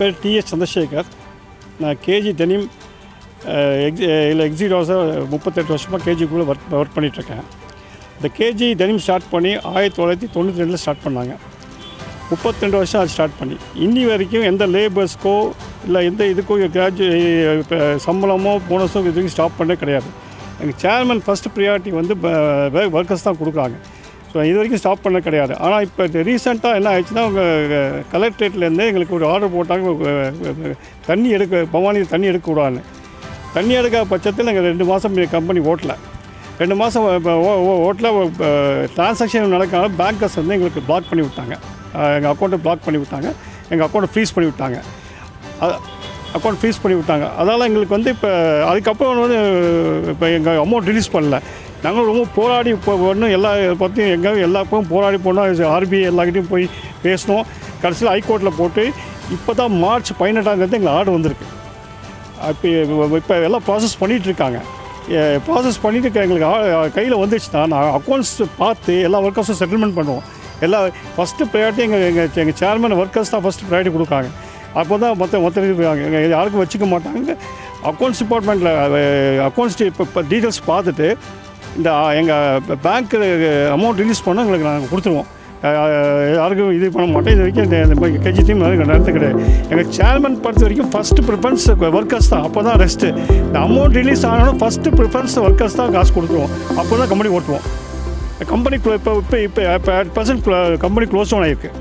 பேர் டிஎஸ் சந்திரசேகர். நான் KG denim எக்ஸிக்யூட்டிவாக 38 வருஷமாக கேஜிக்குள்ளே ஒர்க் பண்ணிகிட்ருக்கேன். இந்த கேஜி டெனிம் ஸ்டார்ட் பண்ணி 1992 ஸ்டார்ட் பண்ணாங்க. 32 வருஷம் அது ஸ்டார்ட் பண்ணி இன்னி வரைக்கும் எந்த லேபர்ஸ்க்கோ இல்லை எந்த இதுக்கோ சம்பளமோ போனஸோ இதுக்கு ஸ்டாப் பண்ணே கிடையாது. எங்கள் சேர்மன் ஃபஸ்ட்டு ப்ரியாரிட்டி வந்து ஒர்க்கர்ஸ் தான் கொடுக்குறாங்க. ஸோ இது வரைக்கும் ஸ்டாப் பண்ண கிடையாது. ஆனால் இப்போ ரீசெண்டாக என்ன ஆயிடுச்சுன்னா அவங்க கலெக்ட்ரேட்லேருந்து எங்களுக்கு ஒரு ஆர்டர் போட்டாங்க, தண்ணி பவானி தண்ணி எடுக்கக்கூடாதுன்னு. தண்ணி எடுக்காத பட்சத்தில் எங்கள் 2 மாதம் கம்பெனி ஓட்டலை. 2 மாதம் ஓட்டல ட்ரான்சாக்ஷன் நடக்காத பேங்கர்ஸ் வந்து எங்களுக்கு பிளாக் பண்ணி விட்டாங்க. எங்கள் அக்கௌண்ட்டை பிளாக் பண்ணி விட்டாங்க, எங்கள் அக்கௌண்ட்டை ஃப்ரீஸ் பண்ணி விட்டாங்க. அக்கௌண்ட் ஃப்ரீஸ் பண்ணி விட்டாங்க. அதனால் எங்களுக்கு வந்து இப்போ அதுக்கப்புறம் வந்து இப்போ எங்கள் அமௌண்ட் ரிலீஸ் பண்ணல. நாங்கள் ரொம்ப போராடி இப்போ ஒன்றும் எல்லா பற்றியும் எல்லா பக்கம் போராடி போனோம். ஆர்பிஐ எல்லாக்கிட்டையும் போய் பேசினோம். கடைசியில் ஹைகோர்ட்டில் போட்டு இப்போ தான் மார்ச் 18ஆம் தேதி எங்களுக்கு ஆர்டர் வந்திருக்கு. இப்போ எல்லாம் ப்ராசஸ் பண்ணிகிட்ருக்காங்க. ப்ராசஸ் பண்ணிவிட்டு எங்களுக்கு கையில் வந்துச்சுன்னா நான் அக்கௌண்ட்ஸ் பார்த்து எல்லா ஒர்க்கர்ஸும் செட்டில்மெண்ட் பண்ணுவோம். ஃபஸ்ட்டு ப்ரையாரிட்டி எங்கள் சேர்மன் ஒர்க்கர்ஸ் தான் ஃபஸ்ட்டு ப்ரையாரிட்டி கொடுக்காங்க. அப்போ தான் மொத்த இருக்காங்க, யாருக்கும் வச்சுக்க மாட்டாங்க. அக்கௌண்ட்ஸ் டிபார்ட்மெண்ட்டில் அக்கௌண்ட்ஸ் இப்போ டீட்டெயில்ஸ் பார்த்துட்டு இந்த எங்கள் பேங்க்கு அமௌண்ட் ரிலீஸ் பண்ணால் எங்களுக்கு நாங்கள் கொடுத்துருவோம். யாருக்கும் இது பண்ண மாட்டோம். இது வரைக்கும் இந்த கேஜி டீம் நடந்து கிடையாது. எங்கள் சேர்மன் பொறுத்த வரைக்கும் ஃபஸ்ட்டு ப்ரிஃபரன்ஸ் ஒர்க்கர்ஸ் தான். அப்போ தான் ரெஸ்ட்டு. இந்த அமௌண்ட் ரிலீஸ் ஆனாலும் ஃபஸ்ட்டு ப்ரிஃபரன்ஸ் ஒர்க்கர்ஸ் தான் காசு கொடுத்துருவோம். அப்போ தான் கம்பெனி ஓட்டுவோம். கம்பெனி இப்போ 8% கம்பெனி க்ளோஸ் டவுன் ஆகிருக்கு.